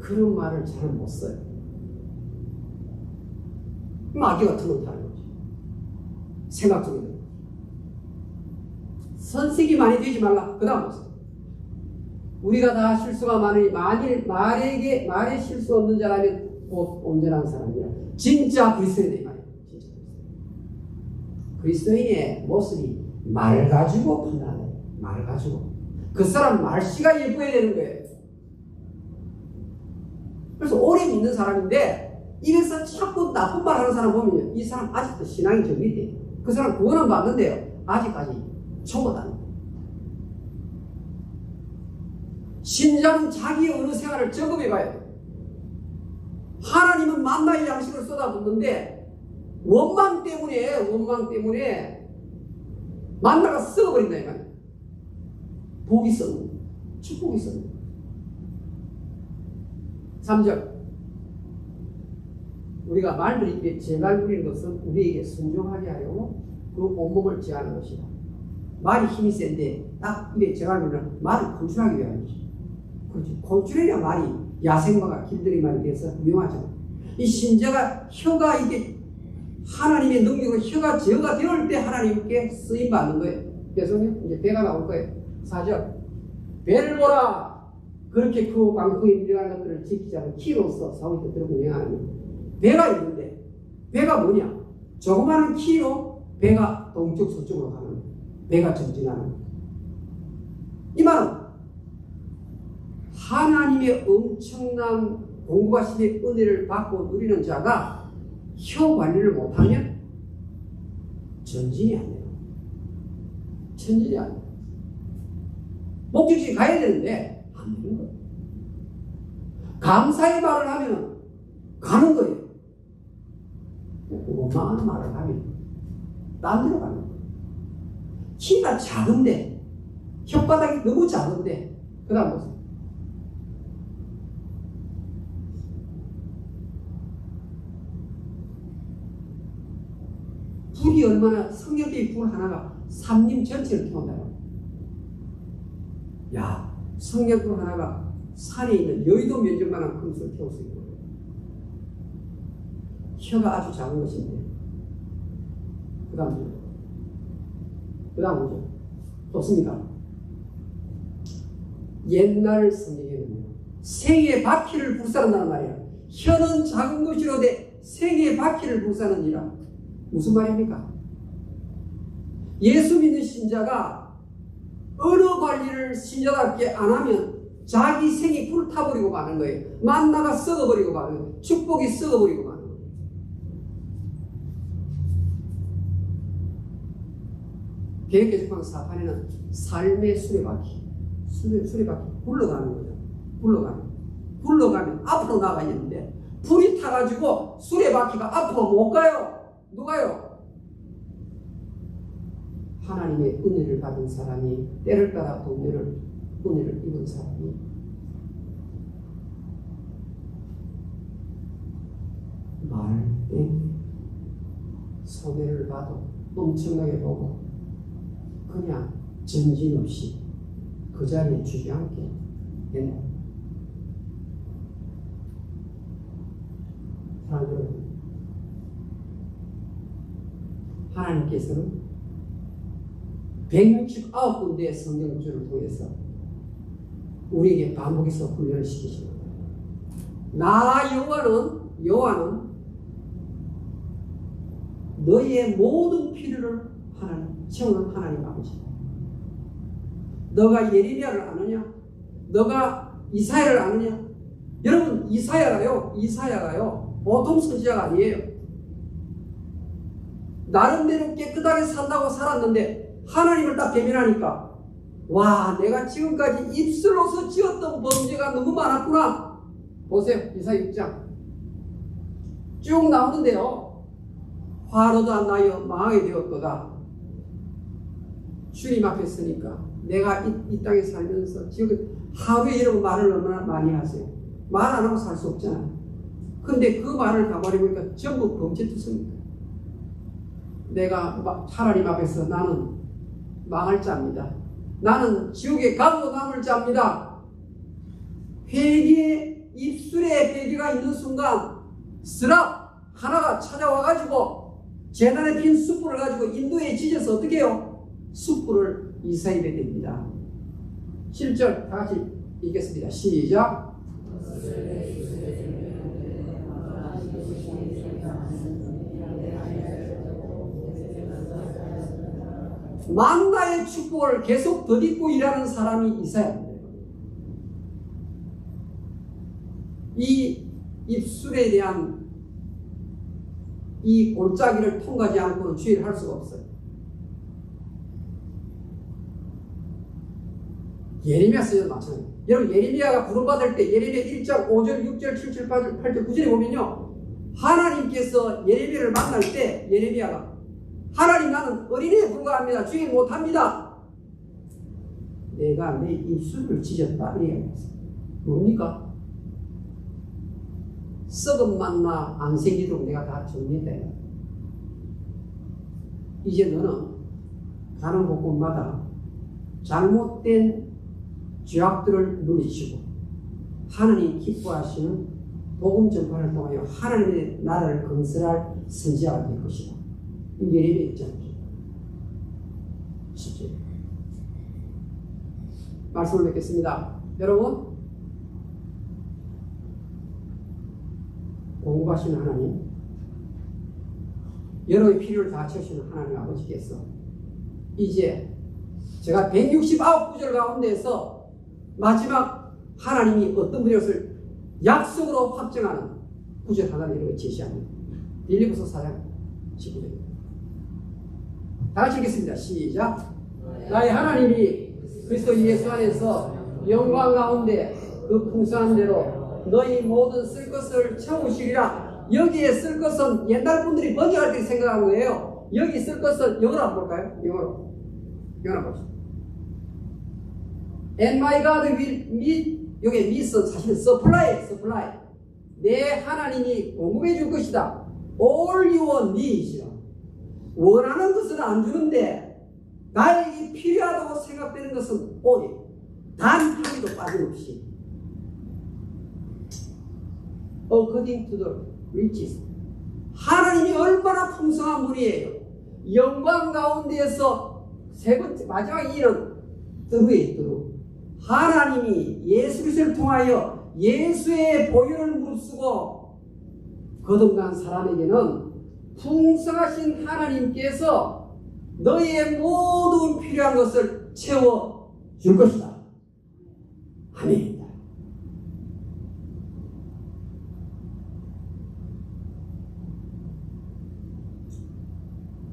그런 말을 잘 못 써요. 마귀 같은 건 다른 거죠. 생각 중에 들어요. 선색이 많이 되지 말라. 그 다음 보세요. 우리가 다 실수가 많으니 만일 말에 실수 없는 자라면 곧 온전한 사람이라. 진짜 그리스도인의 말이에요. 진짜 그리스도인의 모습이 말 가지고 판단해요. 말 가지고. 그 사람 말씨가 예뻐야 되는 거예요. 그래서 오래 믿는 사람인데 입에서 자꾸 나쁜 말 하는 사람 보면 이 사람 아직도 신앙이 저 밑에. 그 사람 구원은 받는데요. 아직까지 초보다. 신자는 자기의 어느 생활을 점검해 봐야 돼요. 하나님은 만나의 양식을 쏟아붓는데 원망 때문에 만나가 썩어버린다 이 말이에요. 복이 썩는, 축복이 썩는. 3절. 우리가 말들 입에 재갈 부리는 것은 우리에게 순종하게 하려고 그 온몸을 제하는 것이다. 말이 힘이 센데 딱 입에 재갈 부리는 말을 컨트롤하기 위한 것이다. 그렇지. 컨트롤이야 말이 야생마가 길들이 말이 돼서 유용하죠. 이 신자가 혀가 이게 하나님의 능력으로 혀가 제어가 되올 때 하나님께 쓰임 받는 거예요. 그래서 이제 배가 나올 거예요. 4절. 배를 보라. 그렇게 크고 광풍이 밀려가는 것들을 지키지 않은 키로서 사원이 들어 운행하는 배가 있는데 배가 뭐냐? 조그마한 키로 배가 동쪽 서쪽으로 가는 배가 전진하는 이 말은 하나님의 엄청난 공부하심의 은혜를 받고 누리는 자가 혀 관리를 못하면 전진이 안 돼요. 전진이 안 돼요. 목적지에 가야 되는데 안 되는 거예요. 감사의 말을 하면 가는 거예요. 원망하는 말을 하면 딴 데로 가는 거예요. 키가 작은데 혓바닥이 너무 작은데 그 다음 보세요. 불이 얼마나 성령의 불 하나가 삼림 전체를 태운다요. 야, 성령 불 하나가 산에 있는 여의도 면적만한 금수를 태울 수 있고 혀가 아주 작은 것인데 그 다음 뭐죠? 좋습니까? 옛날 성경에는요 생의 바퀴를 불사른다는 말이야. 혀는 작은 것이로되 생의 바퀴를 불사르니라. 무슨 말입니까? 예수 믿는 신자가 언어 관리를 신자답게 안 하면 자기 생이 불타버리고 마는 거예요. 만나가 썩어버리고 마는 거예요. 축복이 썩어버리고 마는 거예요. 개혁개혁판 사판에는 삶의 수레바퀴 굴러가는 거죠. 굴러가면 앞으로 나가야 되는데 불이 타가지고 수레바퀴가 앞으로 못 가요. 누가요? 하나님의 은혜를 받은 사람이 때를 따라 은혜를 입은 사람이 손해를 봐도 엄청나게 보고 그냥 전진 없이 그 자리에 주저앉게 했네. 사랑하는 여러분, 하나님께서는 169군데의 성경구절을 통해서 우리에게 반복해서 훈련을 시키십니다. 나 여호와는 너희의 모든 필요를 채우는 하나님 아버지. 너가 예레미야를 아느냐? 너가 이사야를 아느냐? 여러분, 이사야가요 보통 선지자가 아니에요. 나름대로 깨끗하게 산다고 살았는데 하나님을 딱 대면하니까 와, 내가 지금까지 입술로서 지었던 범죄가 너무 많았구나. 보세요, 이사야 6장 쭉 나오는데요. 화로도 안 나여 망하게 되었도다. 주님 앞에 서니까 내가 이 땅에 살면서 지금 하루에 여러분 말을 얼마나 많이 하세요. 말 안 하고 살 수 없잖아요. 근데 그 말을 가버리니까 전부 범죄투성입니다. 내가 하나님 앞에서 나는 망할 자입니다. 나는 지옥에 가고 남을 자입니다. 회개의 입술에 회개가 있는 순간 스랍 하나가 찾아와가지고 재단에 핀 숯불을 가지고 인도에 지져서 어떻게 해요? 숯불을 이사입에 댑니다. 7절 다 같이 읽겠습니다. 시작. 만나의 축복을 계속 덧입고 일하는 사람이 이사야입니다. 이 입술에 대한 이 골짜기를 통과하지 않고는 주의를 할 수가 없어요. 예레미야 쓰여도 마찬가지예요. 여러분, 예레미야가 부름받을 때 예레미야 1장 5절 6절 7절 8절 9절에 보면요, 하나님께서 예레미야를 만날 때 예레미야가 하나님, 나는 어린애에 불과합니다. 주의 못합니다. 내가 내 입술을 찢었다. 이 얘기했어요. 뭡니까? 썩은 만나 안 생기도록 내가 다 정리했다. 이제 너는 가는 곳곳마다 잘못된 죄악들을 누리치고 하나님 기뻐하시는 복음 전파를 통하여 하나님의 나라를 건설할 선지자가 될 것이다. 예레미야 1장 10절 말씀을 맺겠습니다. 여러분, 공부하시는 하나님, 여러분의 필요를 다 채우시는 하나님 아버지께서 이제 제가 169구절 가운데에서 마지막 하나님이 어떤 분이었을 약속으로 확정하는 구절 하나를 이렇게 제시합니다. 빌립보서 4장 19절입니다. 다 같이 읽겠습니다. 시작. 나의 하나님이 그리스도 예수 안에서 영광 가운데 그 풍성한 대로 너희 모든 쓸 것을 채우시리라. 여기에 쓸 것은 옛날 분들이 번역할 때 생각한 거예요. 여기 쓸 것은 영어로 한번 볼까요? 영어로 봅시다. And my God will meet, 여기 meet은 사실은 supply. 내 하나님이 공급해 줄 것이다. All your needs. 원하는 것은 안 주는데 나에게 필요하다고 생각되는 것은 오리 단 한 개도 빠짐없이 according to the riches. 하나님이 얼마나 풍성한 분이에요. 영광 가운데에서 세 번째 마지막 이는 뜨루에 있도록 하나님이 예수 그리스도를 통하여 예수의 보혈을 무릅쓰고 거듭난 사람에게는 풍성하신 하나님께서 너희의 모든 필요한 것을 채워줄 것이다. 아멘.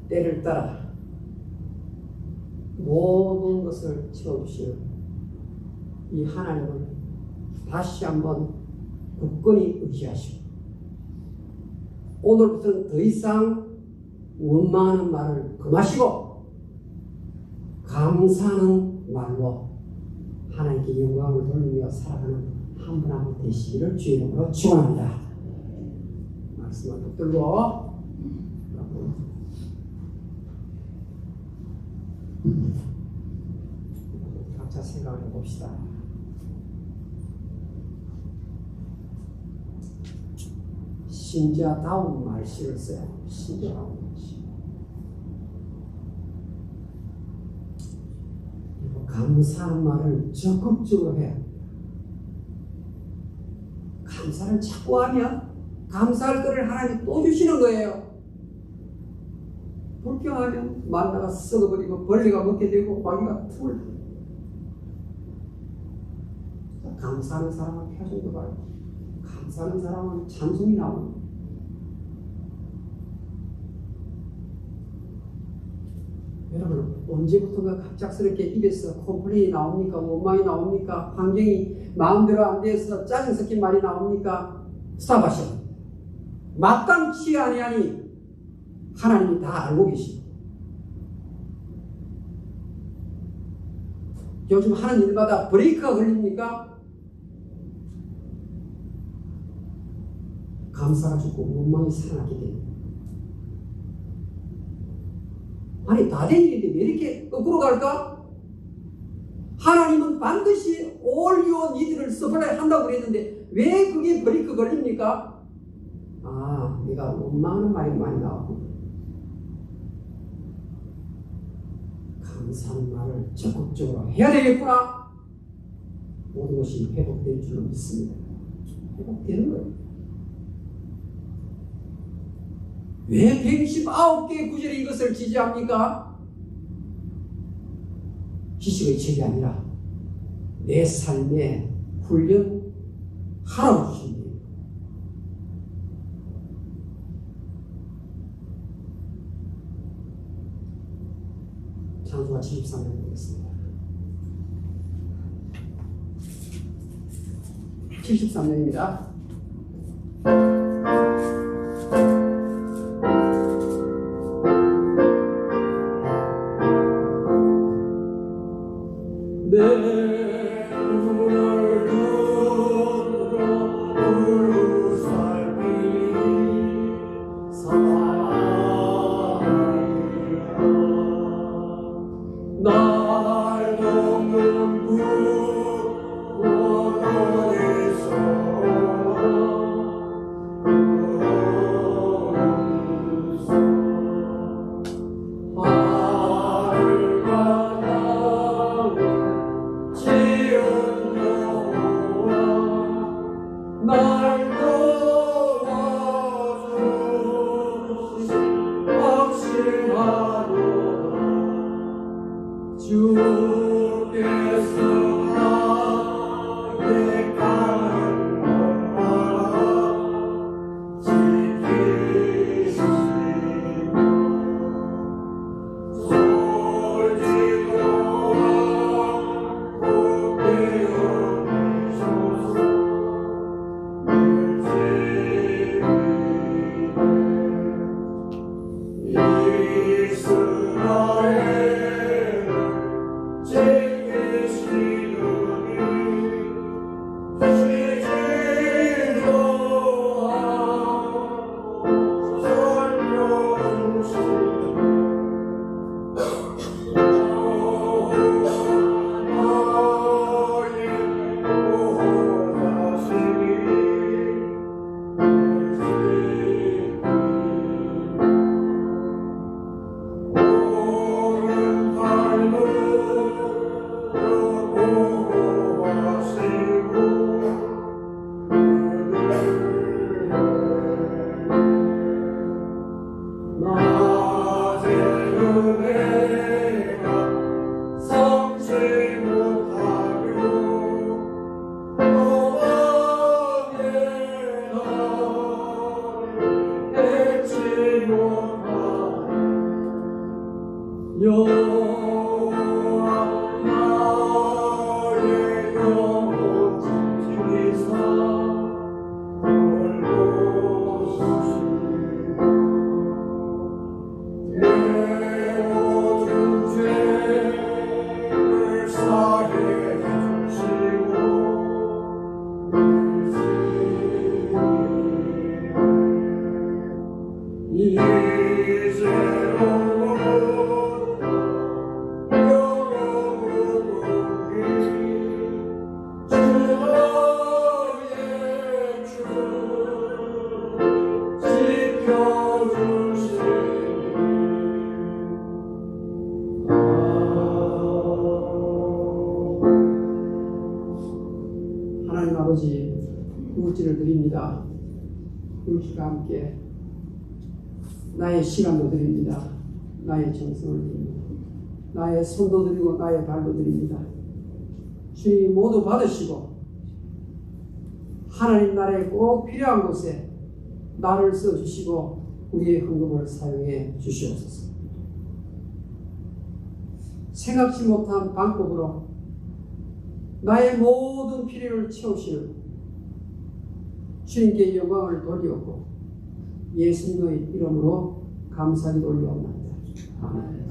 때를 따라 모든 것을 채워주시는 이 하나님을 다시 한번 굳건히 의지하시고 오늘부터는 더 이상 원망하는 말을 금하시고 감사하는 말로 하나님께 영광을 돌리며 살아가는 한 분 한 분 되시기를 주의 이름으로 축원합니다. 말씀을 붙들고 각자 생각을 해봅시다. 신자다운 말씨를 써야 합니다. 신자다운 말씨. 그리고 감사한 말을 적극적으로 해야 합니다. 감사를 자꾸 하면 감사할 거를 하나님이 또 주시는 거예요. 불평하면 만나가 썩어버리고 벌레가 먹게 되고 마귀가 틈을 들고. 감사하는 사람은 표정도 밝고 감사하는 사람은 찬송이 나오는 거예요. 여러분 언제부턴가 갑작스럽게 입에서 컴플레인이 나옵니까? 원망이 나옵니까? 환경이 마음대로 안 돼서 짜증 섞인 말이 나옵니까? 스탑하시오. 마땅치 아니하니 하나님이 다 알고 계십니다. 요즘 하는 일마다 브레이크가 걸립니까? 감사가 죽고 원망이 살아나게 됩니다. 아니 다 된 일인데 왜 이렇게 거꾸로 갈까? 하나님은 반드시 all your need를 서플라이 한다고 그랬는데 왜 그게 브레이크 걸립니까? 아, 내가 원망하는 말이 많이 나왔고 감사하는 말을 적극적으로 해야 되겠구나. 모든 것이 회복될 줄로 믿습니다. 회복되는 거예요. 왜 129개의 구절에 이것을 지지합니까? 지식의 책이 아니라 내 삶의 훈련하라고 주신 거예요. 찬송가 73년 되겠습니다. 73년입니다. 드립니다. 우리가 함께 나의 시간도 드립니다. 나의 정성을 드립니다. 나의 손도 드리고 나의 발도 드립니다. 주님이 모두 받으시고 하나님 나라에 꼭 필요한 곳에 나를 써주시고 우리의 헌금을 사용해 주시옵소서. 생각지 못한 방법으로 나의 모든 필요를 채우시는 주님께 영광을 돌리옵고 예수님의 이름으로 감사히 돌리옵나이다. 아멘.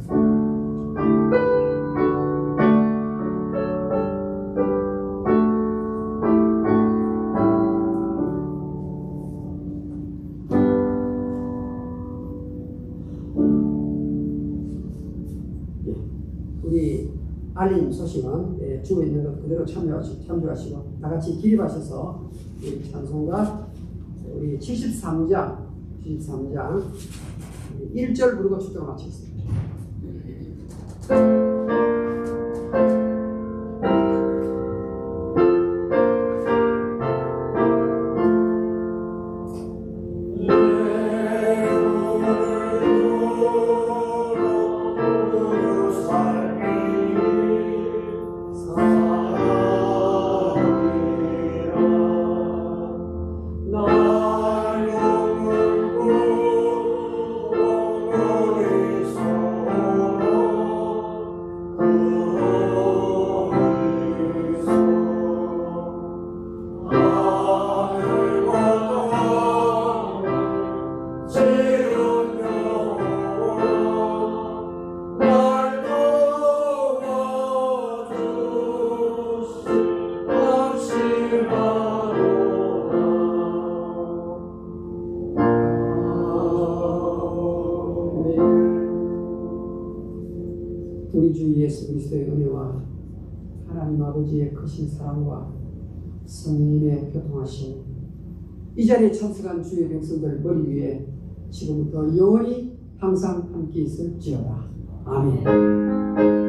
우리 알림 소식은 주고 있는 것 그대로 참조하시고 다 같이 기립하셔서 우리 찬송가 우리 73장 1절 부르고 축도를 마치겠습니다. 우리 주 예수 그리스도의 은혜와 하나님 아버지의 크신 사랑과 성령님의 교통하심 이 자리에 참석한 주의 백성들 머리 위에 지금부터 영원히 항상 함께 있을지어다. 아멘.